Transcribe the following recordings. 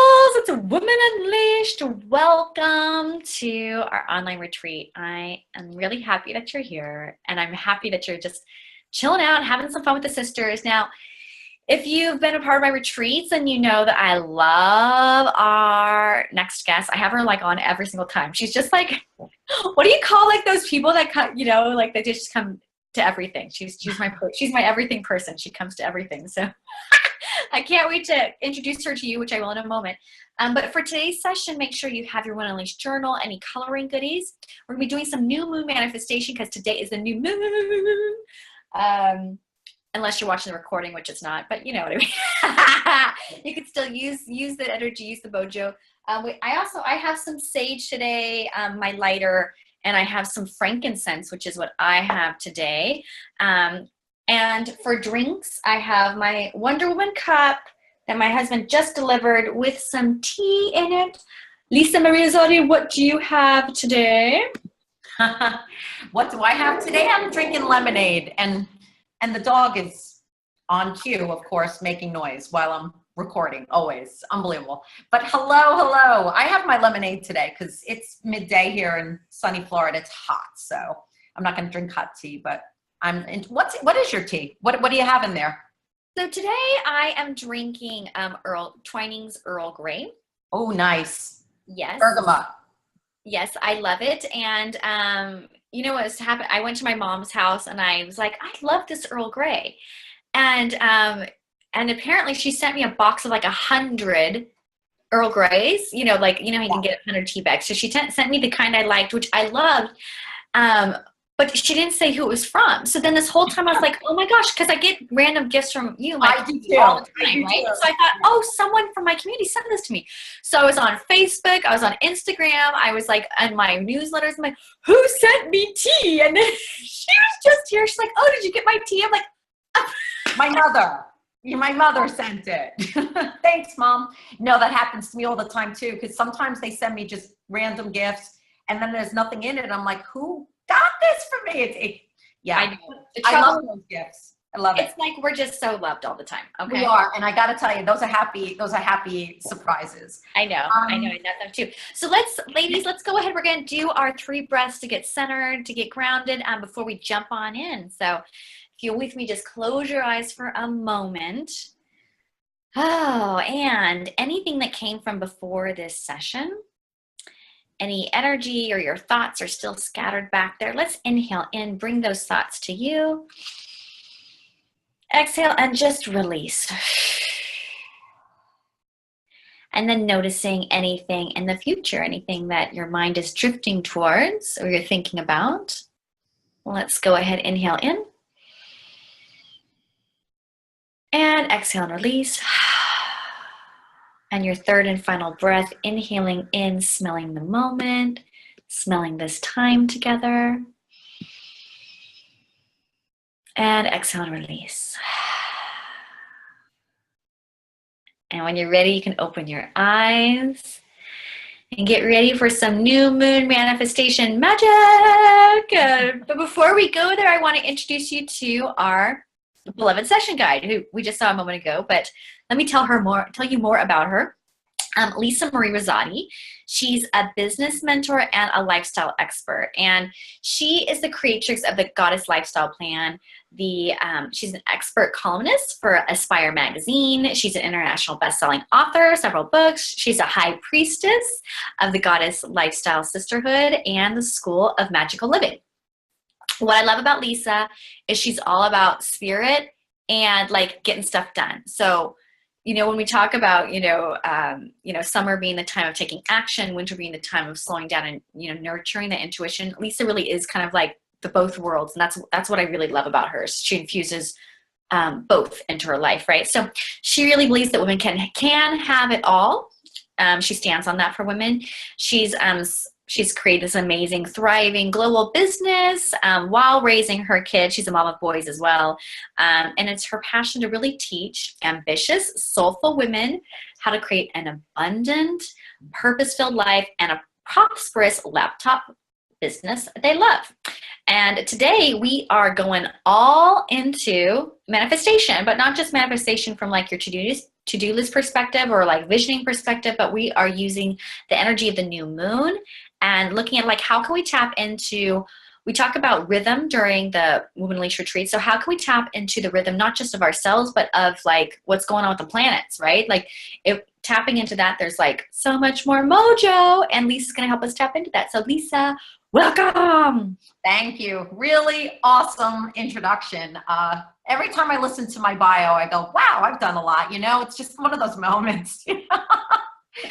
It's a Woman Unleashed. Welcome to our online retreat. I am really happy that you're here, and I'm happy that you're just chilling out, having some fun with the sisters. Now, if you've been a part of my retreats, then you know that I love our next guest. I have her like on every single time. She's just like, what do you call like those people that come, like they just come to everything. She's my everything person. She comes to everything. So I can't wait to introduce her to you, which I will in a moment. But for today's session, make sure you have your One Unleashed journal, any coloring goodies. We're going to be doing some new moon manifestation because today is the new moon. Unless you're watching the recording, which it's not, but you know what I mean. You can still use the energy, use the mojo. I have some sage today, my lighter, and I have some frankincense, which is what I have today. And for drinks, I have my Wonder Woman cup that my husband just delivered with some tea in it. Lisa Marie Rosati, what do you have today? What do I have today? I'm drinking lemonade, and the dog is on cue, of course, making noise while I'm recording. Always unbelievable. But hello. I have my lemonade today because it's midday here in sunny Florida. It's hot, so I'm not going to drink hot tea, but what is your tea? What do you have in there? So today I am drinking Twinings Earl Grey. Oh, nice. Yes. Bergamot. Yes, I love it. And you know what's happened? I went to my mom's house and I was like, I love this Earl Grey. And apparently she sent me a box of like 100 Earl Greys, you can get 100 tea bags. So she sent me the kind I liked, which I loved. But she didn't say who it was from. So then this whole time I was like, oh my gosh, because I get random gifts from you I do too. all the time, right? So I thought, oh, someone from my community sent this to me. So I was on Facebook, I was on Instagram, I was like on my newsletters, I'm like, who sent me tea? And then she was just here. She's like, oh, did you get my tea? I'm like, my mother. My mother sent it. Thanks, Mom. No, that happens to me all the time too, because sometimes they send me just random gifts and then there's nothing in it. I'm like, who got this for me? I know. I love those gifts. I love it. It's like we're just so loved all the time. Okay. We are, and I got to tell you, those are happy surprises. I know. I love them too. So ladies, let's go ahead. We're going to do our 3 breaths to get centered, to get grounded, before we jump on in. So if you're with me, just close your eyes for a moment. Oh, and anything that came from before this session, any energy or your thoughts are still scattered back there, let's inhale in, bring those thoughts to you. Exhale and just release. And then noticing anything in the future, anything that your mind is drifting towards or you're thinking about. Let's go ahead, inhale in. And exhale and release. And your third and final breath, inhaling in, smelling the moment, smelling this time together. And exhale and release. And when you're ready, you can open your eyes and get ready for some new moon manifestation magic. But before we go there, I want to introduce you to our beloved session guide, who we just saw a moment ago, but let me tell you more about her. Lisa Marie Rosati. She's a business mentor and a lifestyle expert, and she is the creatrix of the Goddess Lifestyle Plan. She's an expert columnist for Aspire magazine. She's an international best-selling author, several books. She's a high priestess of the Goddess Lifestyle Sisterhood and the School of Magical Living. What I love about Lisa is she's all about spirit and like getting stuff done. So, when we talk about, summer being the time of taking action, winter being the time of slowing down and, nurturing the intuition, Lisa really is kind of like the both worlds. And that's what I really love about her. She infuses both into her life, right? So she really believes that women can have it all. She stands on that for women. She's created this amazing, thriving global business while raising her kids. She's a mom of boys as well. And it's her passion to really teach ambitious, soulful women how to create an abundant, purpose-filled life and a prosperous laptop business they love. And today we are going all into manifestation, but not just manifestation from like your to-do list perspective or like visioning perspective, but we are using the energy of the new moon and looking at like how can we tap into, we talk about rhythm during the Women Unleashed retreat. So how can we tap into the rhythm, not just of ourselves, but of like what's going on with the planets, right? Like if tapping into that, there's like so much more mojo, and Lisa's going to help us tap into that. So Lisa, welcome. Thank you. Really awesome introduction. Every time I listen to my bio, I go, wow, I've done a lot. You know, it's just one of those moments.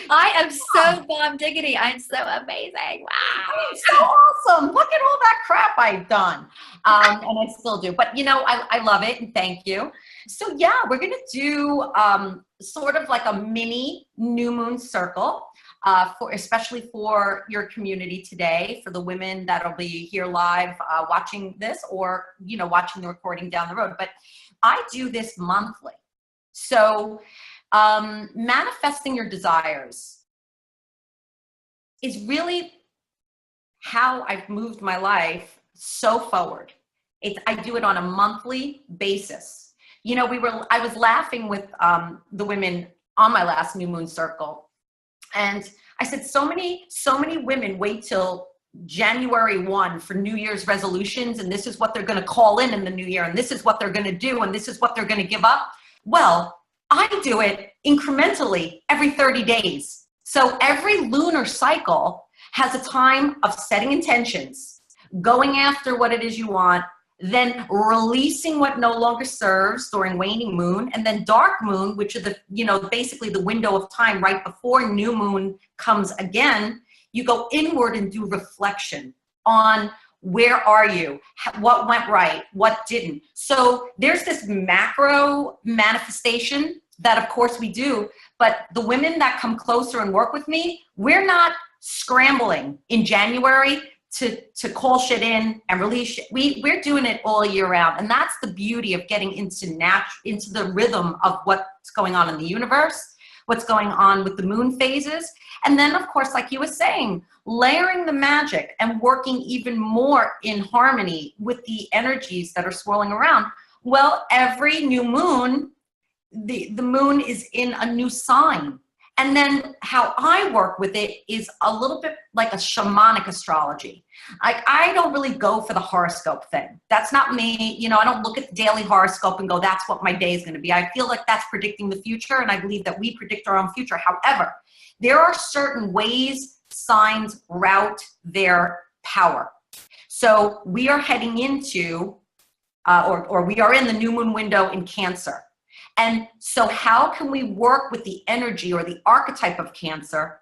I am so bomb diggity. I'm so amazing. Wow. So awesome. Look at all that crap I've done. And I still do. But, you know, I love it. And thank you. So, yeah, we're going to do sort of like a mini new moon circle. Especially for your community today, for the women that'll be here live watching this, or you know, watching the recording down the road. But I do this monthly. So manifesting your desires is really how I've moved my life so forward. I do it on a monthly basis. You know, I was laughing with the women on my last new moon circle. And I said, so many women wait till January 1 for New Year's resolutions, and this is what they're going to call in the new year, and this is what they're going to do, and this is what they're going to give up. Well, I do it incrementally every 30 days. So every lunar cycle has a time of setting intentions, going after what it is you want, then releasing what no longer serves during waning moon, and then dark moon, which are the, you know, basically the window of time right before new moon comes again. You go inward and do reflection on where are you, what went right, what didn't. So there's this macro manifestation that of course we do, but the women that come closer and work with me, we're not scrambling in January to call shit in and release shit. We're doing it all year round. And that's the beauty of getting into the rhythm of what's going on in the universe, what's going on with the moon phases. And then of course, like you were saying, layering the magic and working even more in harmony with the energies that are swirling around. Well, every new moon, the moon is in a new sign. And then how I work with it is a little bit like a shamanic astrology. I don't really go for the horoscope thing. That's not me. You know, I don't look at the daily horoscope and go, that's what my day is going to be. I feel like that's predicting the future, and I believe that we predict our own future. However, there are certain ways signs route their power. So we are heading into, or we are in the new moon window in Cancer. And so how can we work with the energy or the archetype of Cancer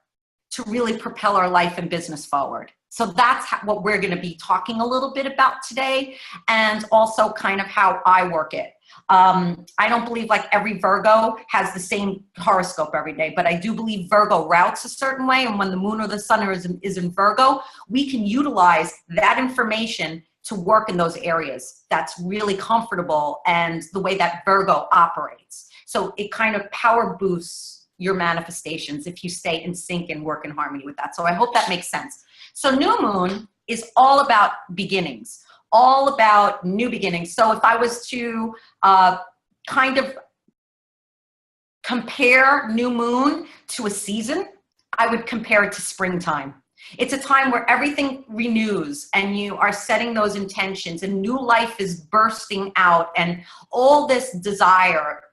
to really propel our life and business forward? So that's what we're going to be talking a little bit about today, and also kind of how I work it. I don't believe like every Virgo has the same horoscope every day, but I do believe Virgo routes a certain way. And when the moon or the sun is in Virgo, we can utilize that information to work in those areas that's really comfortable and the way that Virgo operates. So it kind of power boosts your manifestations if you stay in sync and work in harmony with that. So I hope that makes sense. So new moon is all about beginnings, all about new beginnings. So if I was to kind of compare new moon to a season, I would compare it to springtime. It's a time where everything renews and you are setting those intentions and new life is bursting out, and all this desire,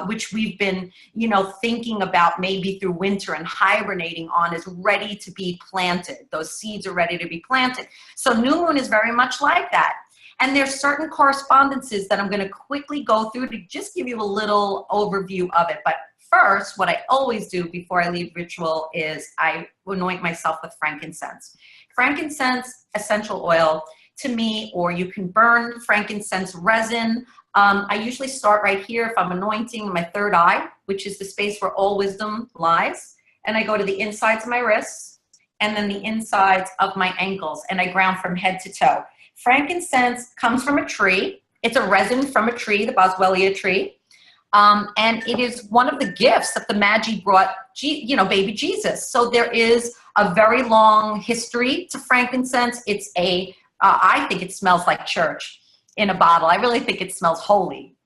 which we've been, you know, thinking about maybe through winter and hibernating on, is ready to be planted. Those seeds are ready to be planted. So new moon is very much like that. And there's certain correspondences that I'm going to quickly go through to just give you a little overview of it. But first, what I always do before I leave ritual is I anoint myself with frankincense. Frankincense essential oil, to me, or you can burn frankincense resin. I usually start right here if I'm anointing my third eye, which is the space where all wisdom lies. And I go to the insides of my wrists and then the insides of my ankles, and I ground from head to toe. Frankincense comes from a tree. It's a resin from a tree, the boswellia tree. And it is one of the gifts that the Magi brought, baby Jesus. So there is a very long history to frankincense. It's I think it smells like church in a bottle. I really think it smells holy.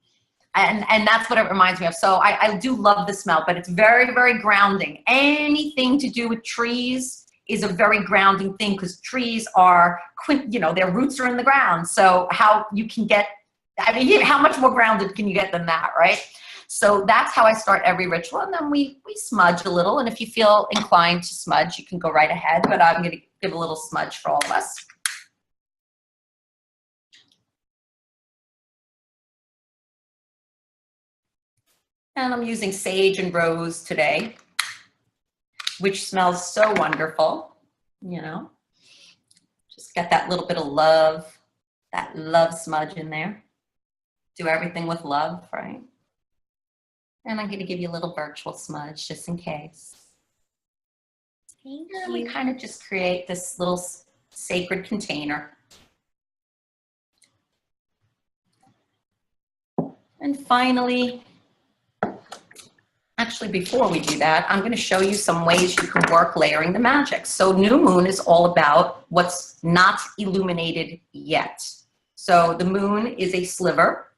And that's what it reminds me of. So I do love the smell, but it's very, very grounding. Anything to do with trees is a very grounding thing, because trees are, you know, their roots are in the ground. So how you can get, I mean, how much more grounded can you get than that, right? So that's how I start every ritual. And then we smudge a little. And if you feel inclined to smudge, you can go right ahead. But I'm going to give a little smudge for all of us. And I'm using sage and rose today, which smells so wonderful, you know. Just get that little bit of love, that love smudge in there. Do everything with love, right? And I'm going to give you a little virtual smudge just in case. And we kind of just create this little sacred container. And finally, actually, before we do that, I'm going to show you some ways you can work layering the magic. So new moon is all about what's not illuminated yet. So the moon is a sliver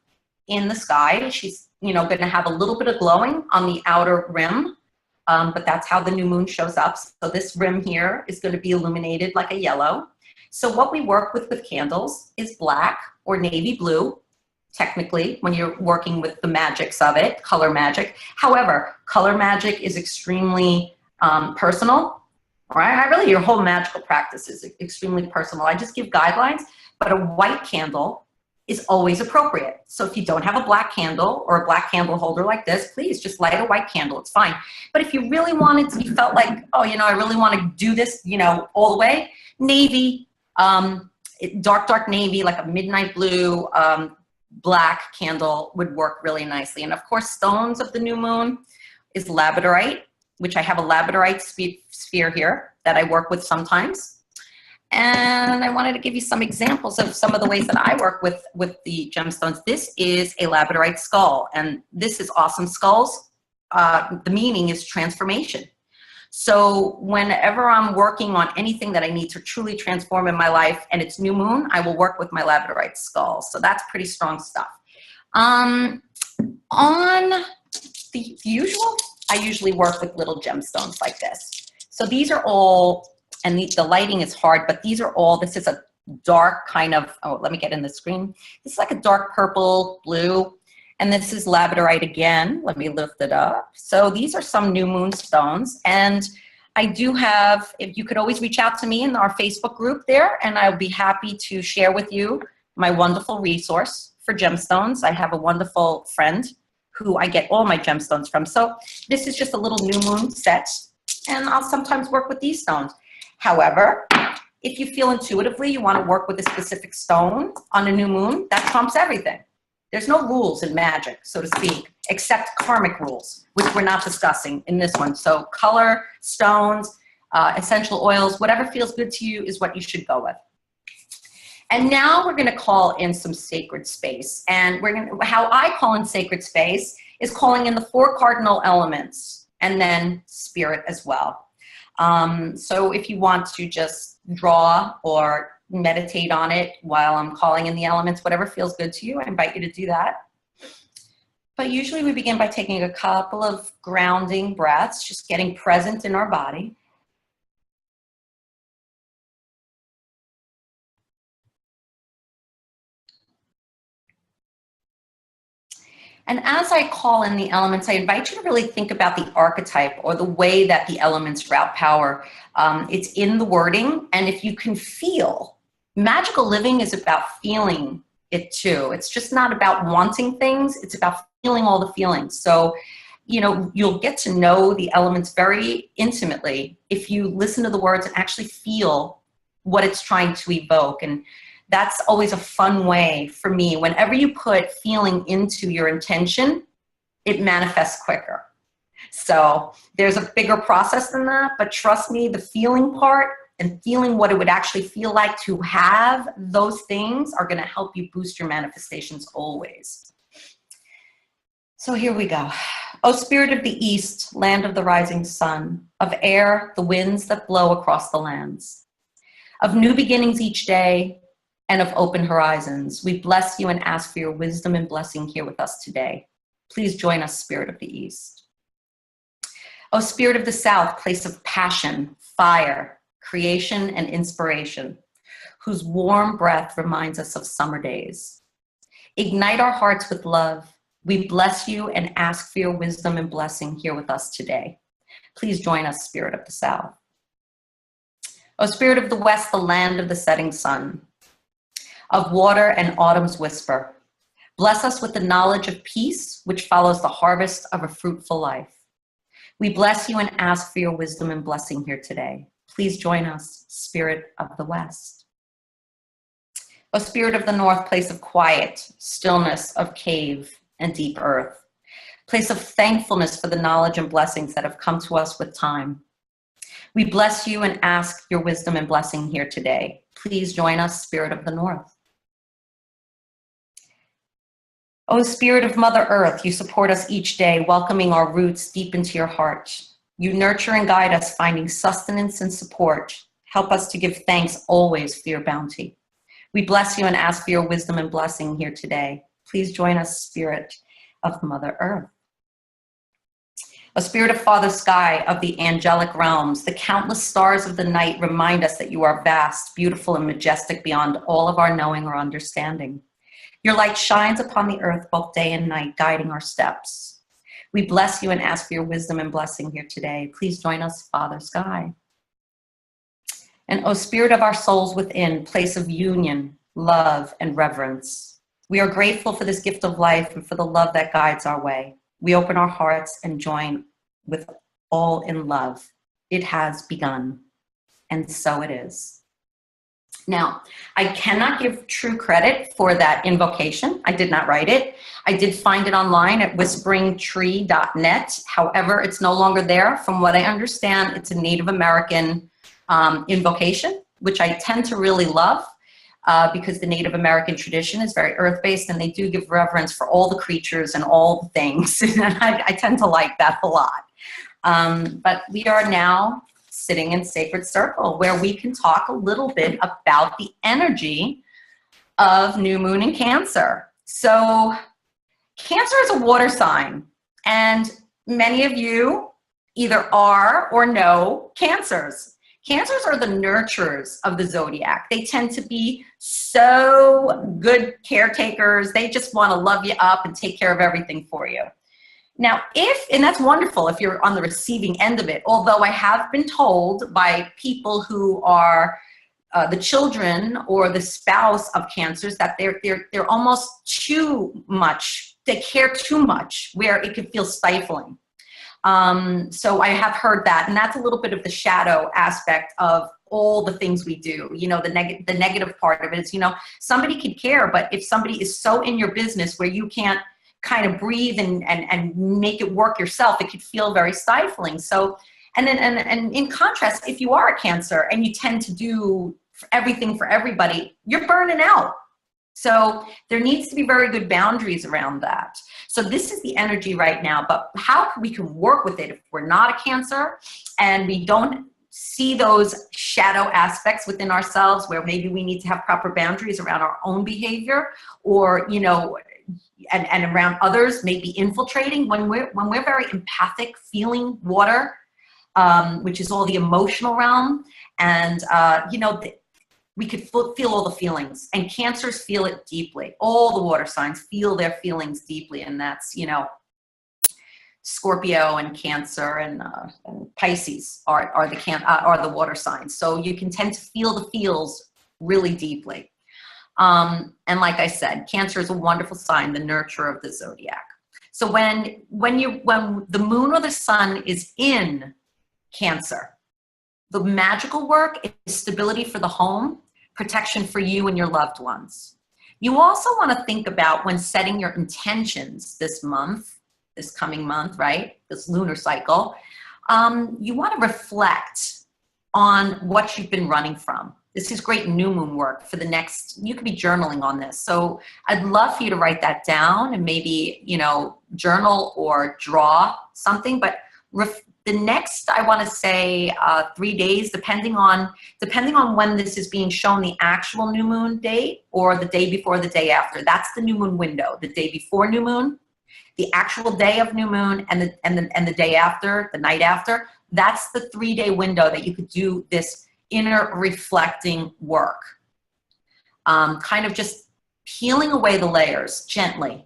in the sky. She's, you know, going to have a little bit of glowing on the outer rim, but that's how the new moon shows up. So this rim here is going to be illuminated like a yellow. So what we work with candles is black or navy blue. Technically, when you're working with the magics of it, color magic. However, color magic is extremely personal, right? Really, your whole magical practice is extremely personal. I just give guidelines, but a white candle is always appropriate. So if you don't have a black candle or a black candle holder like this, please just light a white candle, it's fine. But if you really wanted to, you felt like, oh, you know, I really want to do this, you know, all the way, navy, dark navy, like a midnight blue, black candle would work really nicely. And of course, stones of the new moon is labradorite, which I have a labradorite sphere here that I work with sometimes. And I wanted to give you some examples of some of the ways that I work with the gemstones. This is a labradorite skull, and this is awesome. Skulls, the meaning is transformation. So whenever I'm working on anything that I need to truly transform in my life and it's new moon, I will work with my labradorite skull. So that's pretty strong stuff. On the usual, I usually work with little gemstones like this. So these are all, and the lighting is hard, but these are all, this is a dark kind of, oh, let me get in the screen. This is like a dark purple, blue. And this is labradorite again. Let me lift it up. So these are some new moon stones. And I do have, if you could always reach out to me in our Facebook group there, and I'll be happy to share with you my wonderful resource for gemstones. I have a wonderful friend who I get all my gemstones from. So this is just a little new moon set, and I'll sometimes work with these stones. However, if you feel intuitively you want to work with a specific stone on a new moon, that trumps everything. There's no rules in magic, so to speak, except karmic rules, which we're not discussing in this one. So color, stones, essential oils, whatever feels good to you is what you should go with. And now we're going to call in some sacred space. And we're going to, how I call in sacred space is calling in the 4 cardinal elements and then spirit as well. So if you want to just draw or meditate on it while I'm calling in the elements, whatever feels good to you, I invite you to do that. But usually we begin by taking a couple of grounding breaths, just getting present in our body. And as I call in the elements, I invite you to really think about the archetype or the way that the elements route power. It's in the wording, and if you can feel, magical living is about feeling it too. It's just not about wanting things, it's about feeling all the feelings. So, you know, you'll get to know the elements very intimately if you listen to the words and actually feel what it's trying to evoke. And that's always a fun way for me. Whenever you put feeling into your intention, it manifests quicker. So there's a bigger process than that, but trust me, the feeling part and feeling what it would actually feel like to have those things are going to help you boost your manifestations always. So here we go. O spirit of the east, land of the rising sun, of air, the winds that blow across the lands, of new beginnings each day, and of open horizons. We bless you and ask for your wisdom and blessing here with us today. Please join us, Spirit of the East. O Spirit of the South, place of passion, fire, creation, and inspiration, whose warm breath reminds us of summer days. Ignite our hearts with love. We bless you and ask for your wisdom and blessing here with us today. Please join us, Spirit of the South. O Spirit of the West, the land of the setting sun, of water and autumn's whisper, bless us with the knowledge of peace, which follows the harvest of a fruitful life. We bless you and ask for your wisdom and blessing here today. Please join us, Spirit of the West. O Spirit of the North, place of quiet, stillness, of cave and deep earth, place of thankfulness for the knowledge and blessings that have come to us with time. We bless you and ask your wisdom and blessing here today. Please join us, Spirit of the North. O Spirit of Mother Earth, you support us each day, welcoming our roots deep into your heart. You nurture and guide us, finding sustenance and support. Help us to give thanks always for your bounty. We bless you and ask for your wisdom and blessing here today. Please join us, Spirit of Mother Earth. O Spirit of Father Sky, of the angelic realms, the countless stars of the night remind us that you are vast, beautiful, and majestic beyond all of our knowing or understanding. Your light shines upon the earth both day and night, guiding our steps. We bless you and ask for your wisdom and blessing here today. Please join us, Father Sky. And O Spirit of our souls within, place of union, love, and reverence, we are grateful for this gift of life and for the love that guides our way. We open our hearts and join with all in love. It has begun, and so it is. Now, I cannot give true credit for that invocation. I did not write it. I did find it online at whisperingtree.net. However, it's no longer there. From what I understand, it's a Native American invocation, which I tend to really love because the Native American tradition is very earth-based and they do give reverence for all the creatures and all the things. And I tend to like that a lot. But we are now sitting in sacred circle where we can talk a little bit about the energy of new moon in Cancer. So Cancer is a water sign, and many of you either are or know Cancers. Cancers are the nurturers of the zodiac. They tend to be so good caretakers. They just want to love you up and take care of everything for you. Now, and that's wonderful if you're on the receiving end of it, although I have been told by people who are the children or the spouse of Cancers that they're almost too much, they care too much, where it can feel stifling. So I have heard that, and that's a little bit of the shadow aspect of all the things we do. You know, the negative part of it is, you know, somebody could care, but if somebody is so in your business where you can't kind of breathe and make it work yourself, it could feel very stifling. So, and in contrast, if you are a Cancer and you tend to do everything for everybody, you're burning out. So there needs to be very good boundaries around that. So this is the energy right now, but how we can work with it if we're not a Cancer and we don't see those shadow aspects within ourselves where maybe we need to have proper boundaries around our own behavior, or, you know, and around others maybe infiltrating. When we're very empathic, feeling water, which is all the emotional realm, and you know, we could feel all the feelings, and Cancers feel it deeply. All the water signs feel their feelings deeply, and that's, you know, Scorpio and Cancer and Pisces are the water signs. So you can tend to feel the feels really deeply. And like I said, Cancer is a wonderful sign, the nurturer of the zodiac. So when the moon or the sun is in Cancer, the magical work is stability for the home, protection for you and your loved ones. You also want to think about, when setting your intentions this month, this coming month, right? This lunar cycle, you want to reflect on what you've been running from. This is great new moon work for the next, you could be journaling on this. So I'd love for you to write that down and maybe, you know, journal or draw something, but The next, I want to say 3 days, depending on when this is being shown, the actual new moon date or the day before, the day after. That's the new moon window. The day before new moon, the actual day of new moon, and the day after, the night after. That's the 3-day window that you could do this inner reflecting work. Kind of just peeling away the layers gently.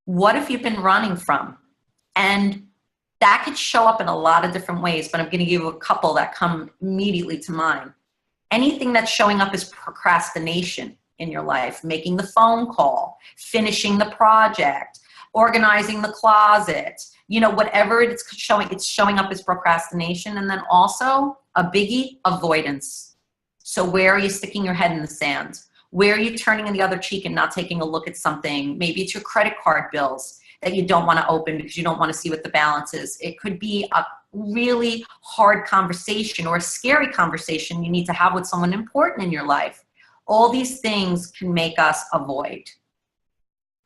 What have you been running from? And that could show up in a lot of different ways, but I'm going to give you a couple that come immediately to mind. Anything that's showing up as procrastination in your life, making the phone call, finishing the project, organizing the closet, you know, whatever it's showing up as procrastination. And then also a biggie, avoidance. So where are you sticking your head in the sand? Where are you turning in the other cheek and not taking a look at something? Maybe it's your credit card bills that you don't want to open because you don't want to see what the balance is. It could be a really hard conversation or a scary conversation you need to have with someone important in your life. All these things can make us avoid.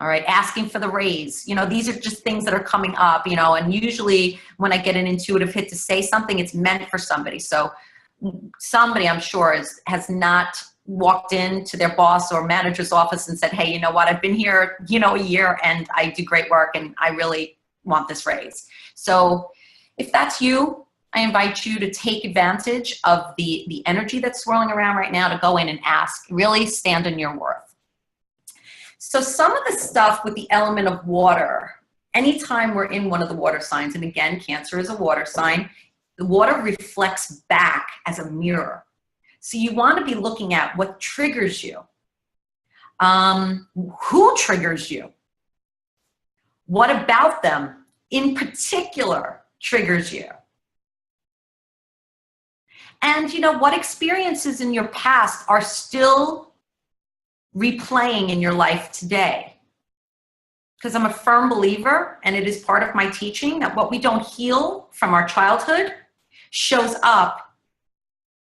All right, asking for the raise. You know, these are just things that are coming up, you know, and usually when I get an intuitive hit to say something, it's meant for somebody. So somebody, I'm sure, has not walked into their boss or manager's office and said, hey, you know what, I've been here, you know, a year and I do great work and I really want this raise. So if that's you, I invite you to take advantage of the energy that's swirling around right now to go in and ask, really stand on your worth. So some of the stuff with the element of water, anytime we're in one of the water signs, and again, Cancer is a water sign, the water reflects back as a mirror. So you want to be looking at what triggers you, who triggers you, what about them in particular triggers you, and you know what experiences in your past are still replaying in your life today. Because I'm a firm believer, and it is part of my teaching, that what we don't heal from our childhood shows up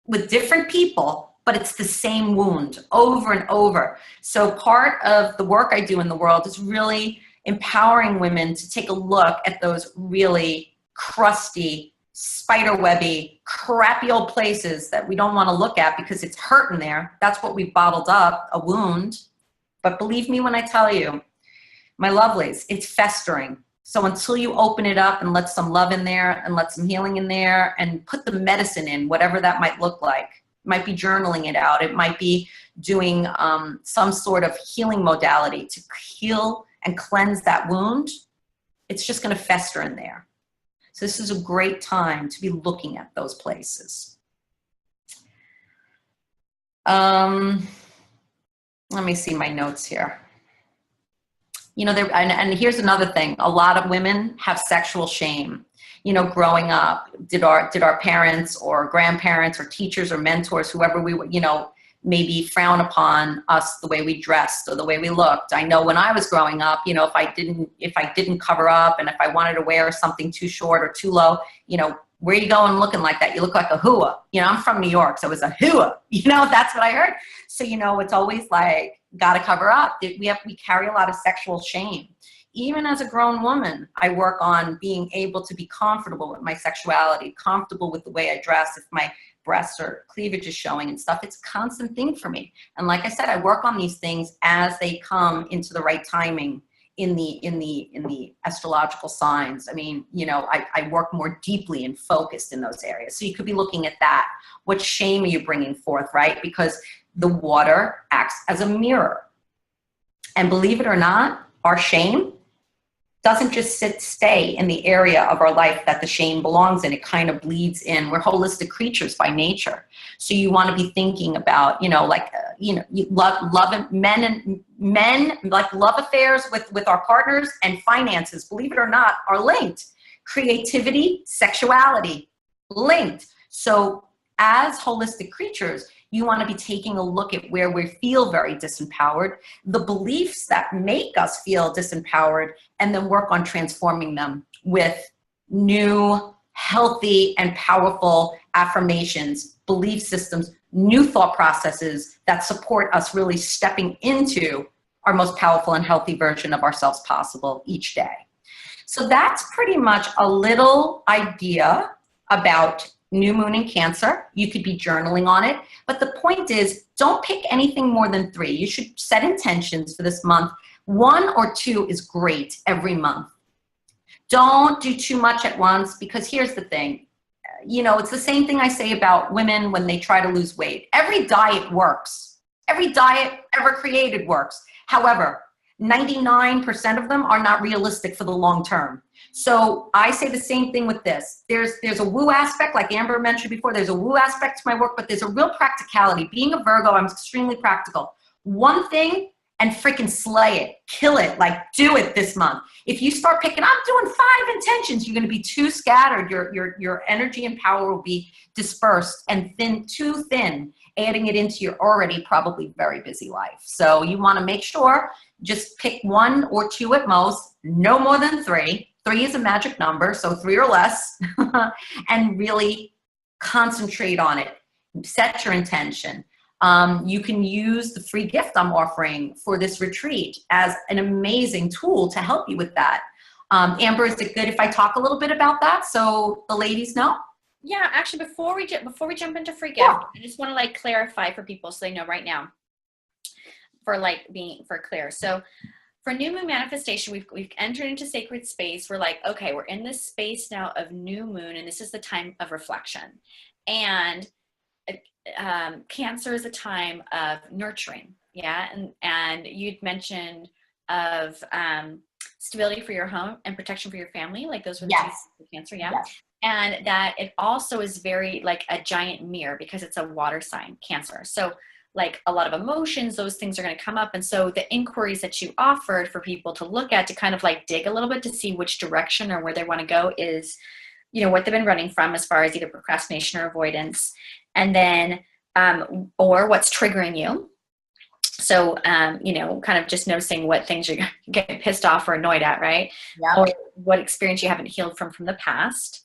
with different people, but it's the same wound over and over. So part of the work I do in the world is really empowering women to take a look at those really crusty, spiderwebby, crappy old places that we don't want to look at because it's hurting there. That's what we've bottled up, a wound. But believe me when I tell you, my lovelies, it's festering. So until you open it up and let some love in there and let some healing in there and put the medicine in, whatever that might look like. It might be journaling it out. It might be doing some sort of healing modality to heal and cleanse that wound. It's just going to fester in there. So this is a great time to be looking at those places. Let me see my notes here. You know, and here's another thing. A lot of women have sexual shame. You know, growing up, did our parents or grandparents or teachers or mentors, whoever we were, you know, maybe frown upon us the way we dressed or the way we looked. I know when I was growing up, you know, if I didn't cover up and if I wanted to wear something too short or too low, you know, where are you going looking like that? You look like a hua. You know, I'm from New York, so it was a hua. You know, that's what I heard. So, you know, it's always like, got to cover up. We carry a lot of sexual shame. Even as a grown woman, I work on being able to be comfortable with my sexuality, comfortable with the way I dress. If my breasts or cleavage is showing and stuff, it's a constant thing for me. And like I said, I work on these things as they come into the right timing in the astrological signs. I mean, you know, I work more deeply and focused in those areas. So you could be looking at that. What shame are you bringing forth, right? Because the water acts as a mirror. And believe it or not, our shame doesn't just stay in the area of our life that the shame belongs in. It kind of bleeds in. We're holistic creatures by nature. So you want to be thinking about, you know, like, you know, men like love affairs with our partners, and finances, believe it or not, are linked. Creativity, sexuality, linked. So as holistic creatures, you want to be taking a look at where we feel very disempowered, the beliefs that make us feel disempowered, and then work on transforming them with new, healthy, and powerful affirmations, belief systems, new thought processes that support us really stepping into our most powerful and healthy version of ourselves possible each day. So that's pretty much a little idea about new moon in Cancer. You could be journaling on it, but the point is, don't pick anything more than 3. You should set intentions for this month. 1 or 2 is great every month. Don't do too much at once, because here's the thing. You know, it's the same thing I say about women when they try to lose weight. Every diet works. Every diet ever created works. However, 99% of them are not realistic for the long term. So I say the same thing with this. There's a woo aspect, like Amber mentioned before, there's a woo aspect to my work, but there's a real practicality. Being a Virgo, I'm extremely practical. One thing and freaking slay it, kill it, like do it this month. If you start picking, I'm doing 5 intentions, you're gonna be too scattered. Your energy and power will be dispersed and too thin, adding it into your already probably very busy life. So you wanna make sure, just pick 1 or 2 at most, no more than 3. 3 is a magic number, so 3 or less, and really concentrate on it. Set your intention. You can use the free gift I'm offering for this retreat as an amazing tool to help you with that. Amber, is it good if I talk a little bit about that so the ladies know? Yeah, actually, before we jump into free gift, I just want to like clarify for people so they know right now, for clear. So for new moon manifestation, we've entered into sacred space. We're like, okay, we're in this space now of new moon, and this is the time of reflection. And Cancer is a time of nurturing, yeah, and you'd mentioned of stability for your home and protection for your family, like those were the two for Cancer, yeah. Yes. And that it also is very like a giant mirror because it's a water sign, Cancer. So like a lot of emotions, those things are going to come up. And so the inquiries that you offered for people to look at, to kind of like dig a little bit to see which direction or where they want to go is, you know, what they've been running from as far as either procrastination or avoidance. And then, or what's triggering you. So, you know, kind of just noticing what things you're getting pissed off or annoyed at, right? Yep. Or what experience you haven't healed from the past.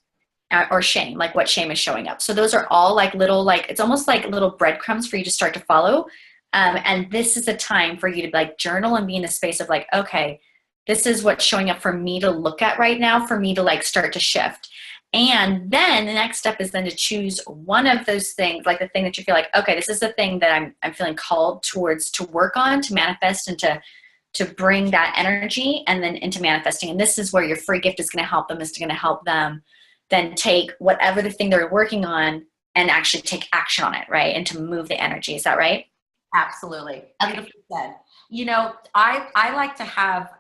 Or shame, like what shame is showing up. So those are all like little, like, it's almost like little breadcrumbs for you to start to follow. And this is a time for you to like journal and be in a space of like, okay, this is what's showing up for me to look at right now, for me to like start to shift. And then the next step is then to choose one of those things, like the thing that you feel like, okay, this is the thing that I'm feeling called towards to work on, to manifest, and to bring that energy and then into manifesting. And this is where your free gift is going to help them, is going to help them then take whatever the thing they're working on and actually take action on it, right? And to move the energy. Is that right? Absolutely. Beautifully said. You know, I like to have,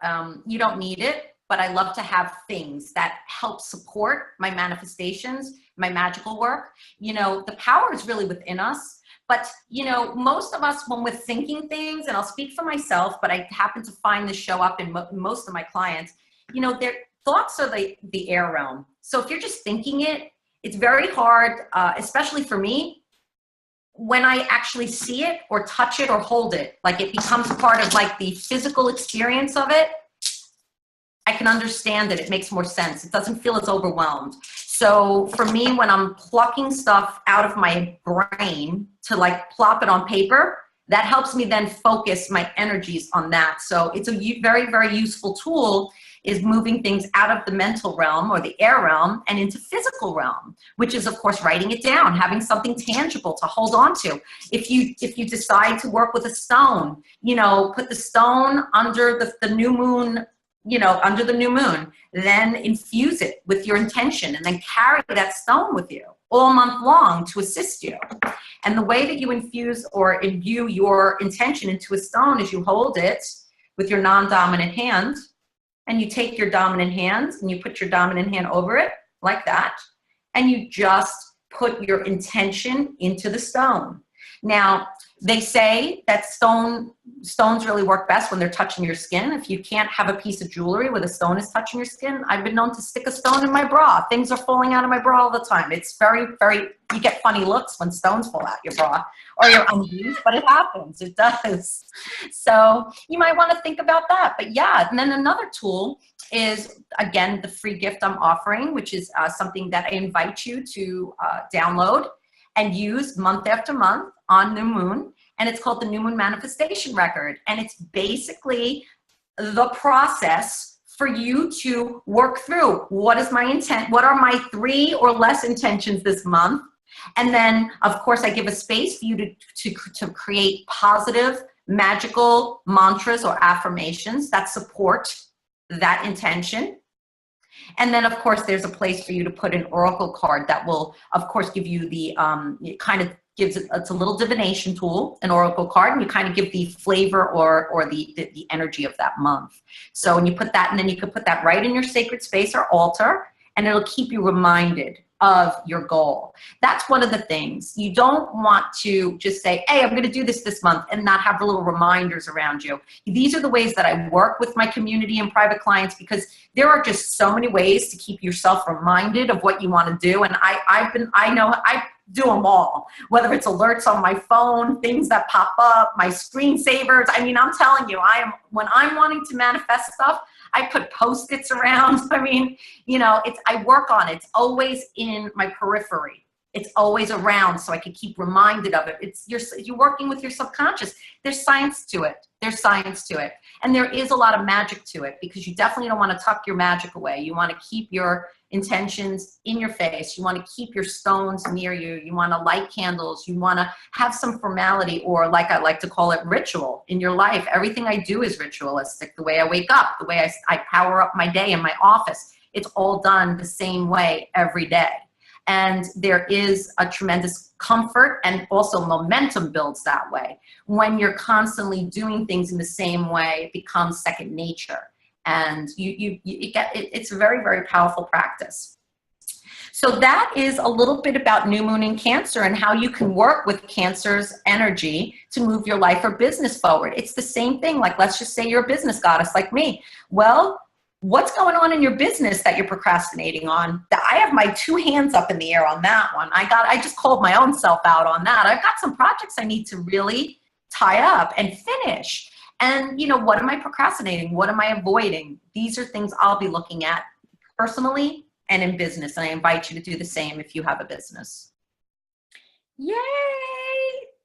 you don't need it, but I love to have things that help support my manifestations, my magical work. You know, the power is really within us. But, you know, most of us, when we're thinking things, and I'll speak for myself, but I happen to find this show up in most of my clients, you know, their thoughts are the air realm. So if you're just thinking it, it's very hard, especially for me, when I actually see it or touch it or hold it, like it becomes part of like the physical experience of it, I can understand it. It makes more sense. It doesn't feel as overwhelmed. So for me, when I'm plucking stuff out of my brain to like plop it on paper, that helps me then focus my energies on that. So it's a very, very useful tool, is moving things out of the mental realm or the air realm and into physical realm, which is of course writing it down, having something tangible to hold on to. If you decide to work with a stone, you know, put the stone under the new moon, you know, under the new moon, then infuse it with your intention and then carry that stone with you all month long to assist you. And the way that you infuse or imbue your intention into a stone is you hold it with your non-dominant hand, and you take your dominant hand and you put your dominant hand over it like that, and you just put your intention into the stone. Now, they say that stones really work best when they're touching your skin. If you can't have a piece of jewelry where the stone is touching your skin, I've been known to stick a stone in my bra. Things are falling out of my bra all the time. It's very, very, you get funny looks when stones fall out your bra or your undies, but it happens, it does. So you might want to think about that. But yeah, and then another tool is, again, the free gift I'm offering, which is something that I invite you to download and use month after month on new moon. And it's called the New Moon Manifestation Record. And it's basically the process for you to work through. What is my intent? What are my 3 or less intentions this month? And then, of course, I give a space for you to create positive, magical mantras or affirmations that support that intention. And then, of course, there's a place for you to put an oracle card that will, of course, give you the, it kind of gives it, it's a little divination tool, an oracle card, and you kind of give the flavor or the energy of that month. So when you put that, and then you can put that right in your sacred space or altar, and it'll keep you reminded of your goal. That's one of the things. You don't want to just say, hey, I'm going to do this month and not have the little reminders around you. These are the ways that I work with my community and private clients, because there are just so many ways to keep yourself reminded of what you want to do. And I do them all, whether it's alerts on my phone, things that pop up, my screensavers. I mean, I'm telling you, when I'm wanting to manifest stuff, I put Post-its around. I mean, you know, I work on it. It's always in my periphery. It's always around, so I can keep reminded of it. You're working with your subconscious. There's science to it. There's science to it. And there is a lot of magic to it, because you definitely don't want to tuck your magic away. You want to keep your intentions in your face. You want to keep your stones near you. You want to light candles. You want to have some formality, or like I like to call it, ritual in your life. Everything I do is ritualistic. The way I wake up, the way I power up my day in my office, it's all done the same way every day. And there is a tremendous comfort, and also momentum builds that way. When you're constantly doing things in the same way, it becomes second nature. And it's a very, very powerful practice. So that is a little bit about new moon in Cancer and how you can work with Cancer's energy to move your life or business forward. It's the same thing. Like, let's just say you're a business goddess like me. Well, what's going on in your business that you're procrastinating on? I have my 2 hands up in the air on that one. I just called my own self out on that. I've got some projects I need to really tie up and finish. And, you know, what am I procrastinating? What am I avoiding? These are things I'll be looking at personally and in business. And I invite you to do the same if you have a business. Yay!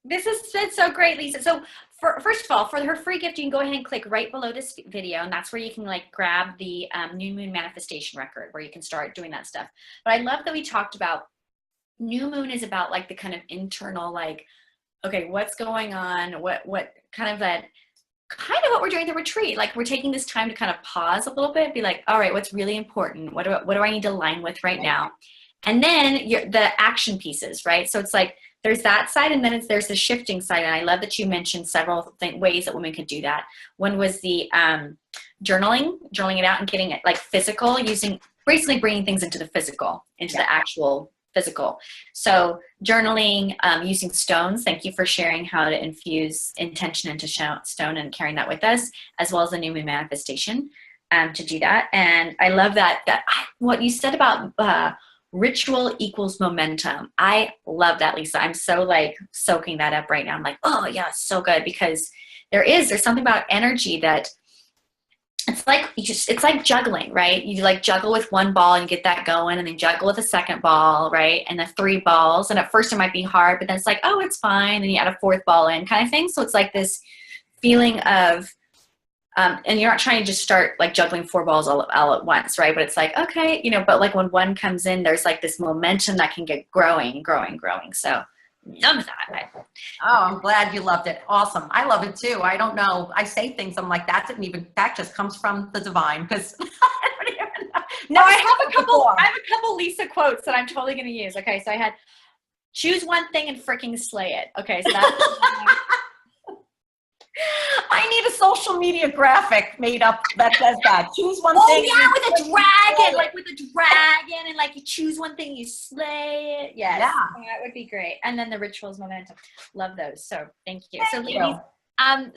This has been so great, Lisa. So first of all, for her free gift, you can go ahead and click right below this video, and that's where you can like grab the new moon manifestation record, where you can start doing that stuff. But I love that we talked about new moon is about like the kind of internal, like, okay, what's going on? What kind of what we're doing at the retreat. Like, we're taking this time to kind of pause a little bit, be like, all right, what's really important? What do I need to align with right now? And then the action pieces, right? So it's like, there's that side, and then there's the shifting side. And I love that you mentioned several ways that women could do that. One was the journaling it out and getting it like physical, basically bringing things into the physical, into the actual physical. So journaling, using stones. Thank you for sharing how to infuse intention into stone and carrying that with us, as well as the new moon manifestation to do that. And I love what you said about ritual equals momentum. I love that, Lisa. I'm so like soaking that up right now. I'm like, oh yeah, so good, because there's something about energy that it's like juggling, right? You like juggle with one ball and you get that going, and then juggle with a second ball, right? And the 3 balls. And at first it might be hard, but then it's like, oh, it's fine. And you add a 4th ball in, kind of thing. So it's like this feeling of, and you're not trying to just start like juggling 4 balls all at once, right? But it's like, okay, you know, but like when one comes in, there's like this momentum that can get growing. So love that. Oh, I'm glad you loved it. Awesome. I love it too. I don't know. I say things, I'm like, that just comes from the divine, because I don't even know. No, I have a couple Lisa quotes that I'm totally going to use. Okay. So I had, choose one thing and freaking slay it. Okay. So that's, I need a social media graphic made up that says that. Choose one thing. Oh yeah, with a dragon, and like you choose one thing, you slay it. Yes, yeah, that would be great. And then the rituals, momentum. Love those. So thank you. So ladies,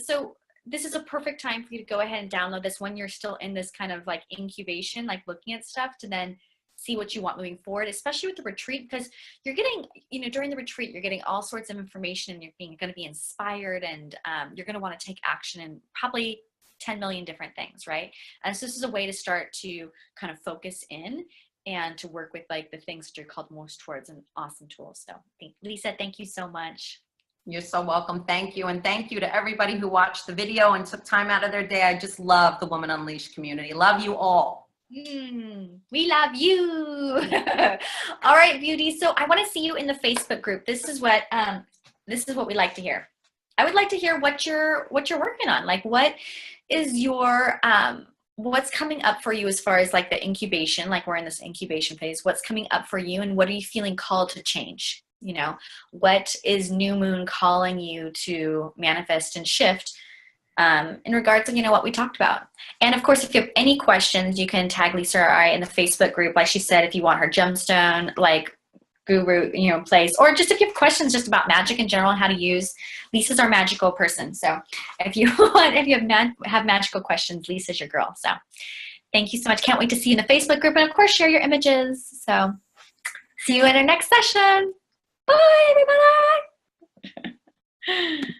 so this is a perfect time for you to go ahead and download this when you're still in this kind of like incubation, like looking at stuff, to then see what you want moving forward, especially with the retreat, because you're getting, you know, during the retreat, you're getting all sorts of information, and you're going to be inspired, and you're going to want to take action in probably 10 million different things, right? And so this is a way to start to kind of focus in and to work with like the things that you're called most towards, an awesome tool. So Lisa, thank you so much. You're so welcome. Thank you. And thank you to everybody who watched the video and took time out of their day. I just love the Woman Unleashed community. Love you all. We love you. All right, beauty. So I want to see you in the Facebook group. This is what we like to hear. I would like to hear what you're working on. Like, what is your what's coming up for you as far as like the incubation? Like, we're in this incubation phase. What's coming up for you, and what are you feeling called to change? You know, what is new moon calling you to manifest and shift in regards to, you know, what we talked about? And of course, if you have any questions, you can tag Lisa or I in the Facebook group. Like she said, if you want her gemstone, like guru, you know, place, or just if you have questions just about magic in general and how to use, Lisa's our magical person. So if you want, if you have magical questions, Lisa's your girl. So thank you so much. Can't wait to see you in the Facebook group, and of course, share your images. So see you in our next session. Bye, everybody.